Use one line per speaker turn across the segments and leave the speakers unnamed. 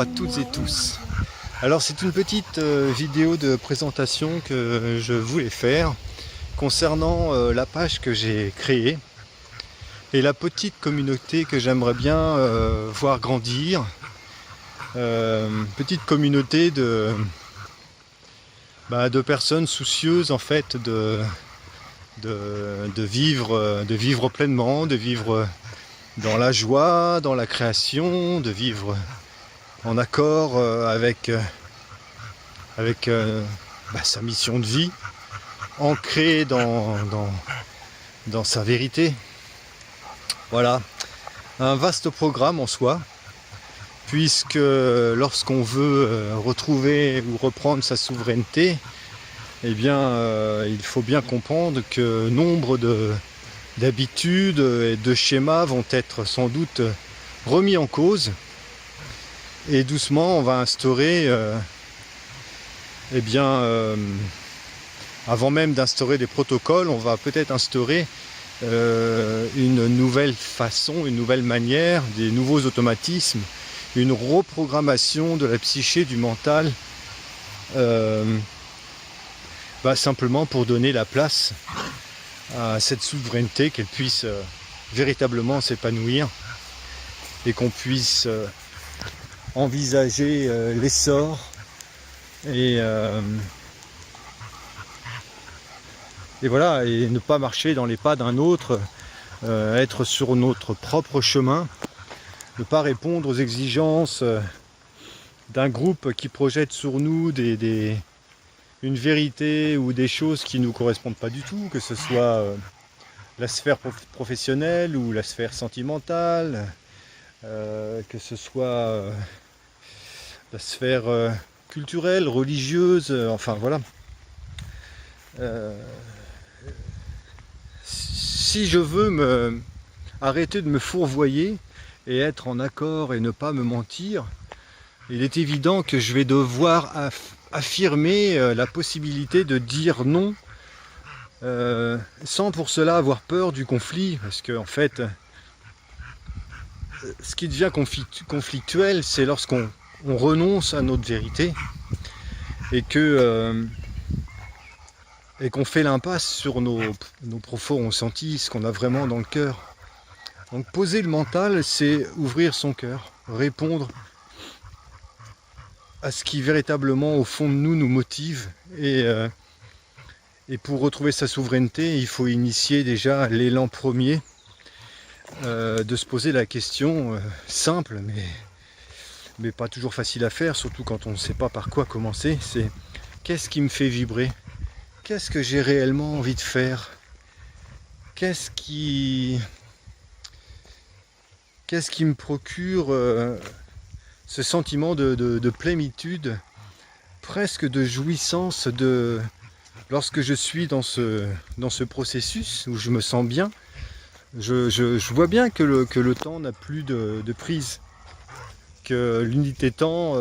à toutes et tous. Alors c'est une petite vidéo de présentation que je voulais faire concernant la page que j'ai créée et la petite communauté que j'aimerais bien voir grandir. Petite communauté de personnes soucieuses en fait de vivre pleinement, de vivre dans la joie, dans la création, de vivre en accord avec sa mission de vie, ancrée dans sa vérité. Voilà, un vaste programme en soi, puisque lorsqu'on veut retrouver ou reprendre sa souveraineté, eh bien, il faut bien comprendre que nombre d'habitudes et de schémas vont être sans doute remis en cause. Et doucement, on va instaurer, avant même d'instaurer des protocoles, on va peut-être instaurer une nouvelle façon, une nouvelle manière, des nouveaux automatismes, une reprogrammation de la psyché, du mental, simplement pour donner la place à cette souveraineté, qu'elle puisse véritablement s'épanouir et qu'on puisse envisager l'essor et voilà, et ne pas marcher dans les pas d'un autre, être sur notre propre chemin, ne pas répondre aux exigences d'un groupe qui projette sur nous une vérité ou des choses qui ne nous correspondent pas du tout, que ce soit la sphère professionnelle ou la sphère sentimentale, que ce soit la sphère culturelle, religieuse, enfin voilà. Si je veux arrêter de me fourvoyer et être en accord et ne pas me mentir, il est évident que je vais devoir affirmer la possibilité de dire non, sans pour cela avoir peur du conflit, parce que en fait, ce qui devient conflictuel, c'est lorsqu'on renonce à notre vérité et qu'on fait l'impasse sur nos profonds ressentis, ce qu'on a vraiment dans le cœur. Donc poser le mental, c'est ouvrir son cœur, répondre à ce qui véritablement au fond de nous motive, et pour retrouver sa souveraineté, il faut initier déjà l'élan premier de se poser la question simple, mais pas toujours facile à faire, surtout quand on ne sait pas par quoi commencer, c'est qu'est-ce qui me fait vibrer? Qu'est-ce que j'ai réellement envie de faire? Qu'est-ce qui me procure ce sentiment de plénitude, presque de jouissance, lorsque je suis dans ce processus où je me sens bien? Je vois bien que le temps n'a plus de prise, que l'unité temps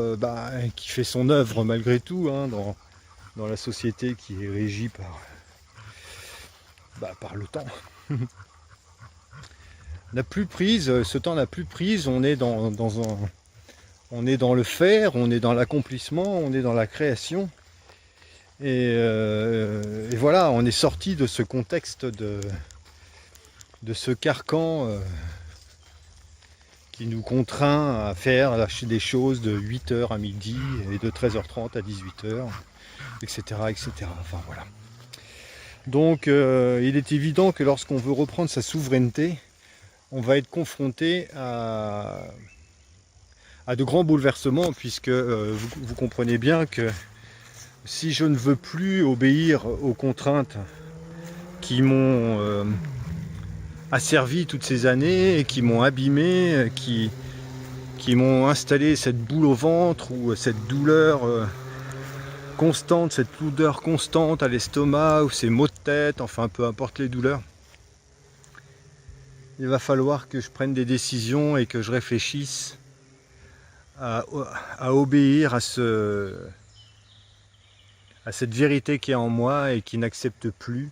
qui fait son œuvre malgré tout, hein, dans la société qui est régie par le temps. N'a plus prise, ce temps n'a plus prise, on est dans le faire, on est dans l'accomplissement, on est dans la création. Et voilà, on est sorti de ce contexte de ce carcan qui nous contraint à faire lâcher des choses de 8h à midi et de 13h30 à 18h, etc. etc. Enfin voilà. Donc il est évident que lorsqu'on veut reprendre sa souveraineté, on va être confronté à de grands bouleversements, puisque vous comprenez bien que si je ne veux plus obéir aux contraintes qui m'ont asservi toutes ces années et qui m'ont abîmé, qui m'ont installé cette boule au ventre ou cette douleur constante, cette lourdeur constante à l'estomac ou ces maux de tête, enfin peu importe les douleurs, il va falloir que je prenne des décisions et que je réfléchisse à obéir à cette vérité qui est en moi et qui n'accepte plus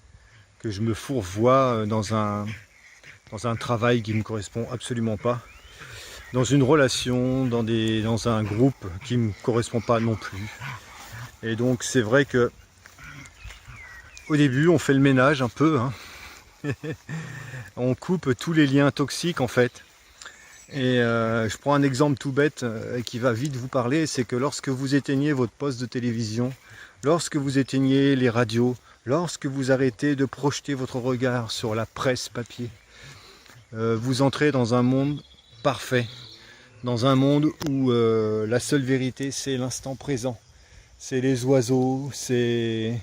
que je me fourvoie dans un travail qui ne me correspond absolument pas. dans une relation, dans un groupe qui ne me correspond pas non plus. Et donc c'est vrai que au début on fait le ménage un peu, hein. On coupe tous les liens toxiques en fait. Et je prends un exemple tout bête qui va vite vous parler, c'est que lorsque vous éteignez votre poste de télévision, lorsque vous éteignez les radios, lorsque vous arrêtez de projeter votre regard sur la presse papier, vous entrez dans un monde parfait, dans un monde où la seule vérité c'est l'instant présent. C'est les oiseaux, c'est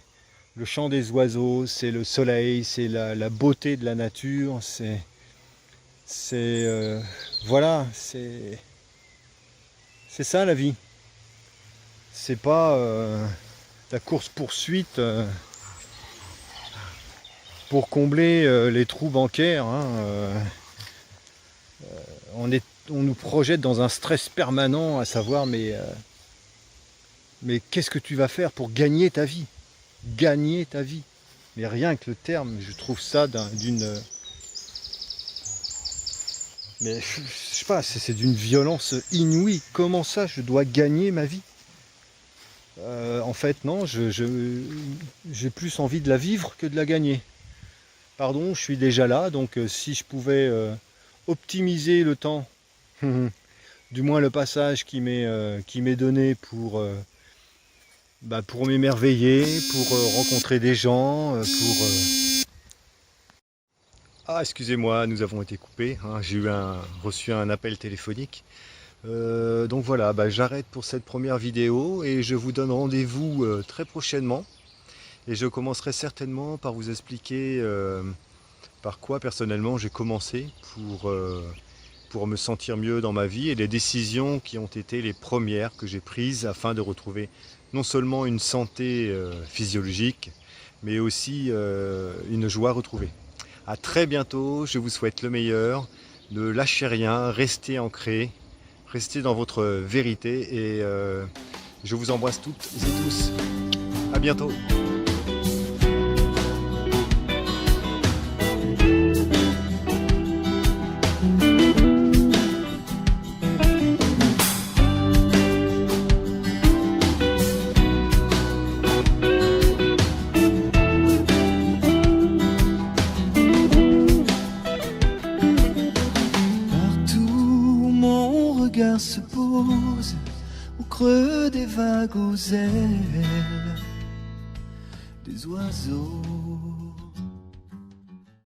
le chant des oiseaux, c'est le soleil, c'est la beauté de la nature, voilà, c'est ça la vie. C'est pas la course-poursuite pour combler les trous bancaires, hein. On nous projette dans un stress permanent à savoir mais qu'est-ce que tu vas faire pour gagner ta vie? Gagner ta vie. Mais rien que le terme, je trouve ça d'une... Mais je sais pas, c'est d'une violence inouïe. Comment ça, je dois gagner ma vie? En fait, non, j'ai plus envie de la vivre que de la gagner. Pardon, je suis déjà là, donc si je pouvais optimiser le temps, du moins le passage qui m'est donné pour m'émerveiller, pour rencontrer des gens, Ah, excusez-moi, nous avons été coupés, hein, j'ai reçu un appel téléphonique. Donc voilà, j'arrête pour cette première vidéo et je vous donne rendez-vous très prochainement. Et je commencerai certainement par vous expliquer par quoi personnellement j'ai commencé pour me sentir mieux dans ma vie et les décisions qui ont été les premières que j'ai prises afin de retrouver non seulement une santé physiologique, mais aussi une joie retrouvée. À très bientôt, je vous souhaite le meilleur, ne lâchez rien, restez ancrés, restez dans votre vérité et je vous embrasse toutes et tous. À bientôt.
Se pose au creux des vagues aux ailes des oiseaux.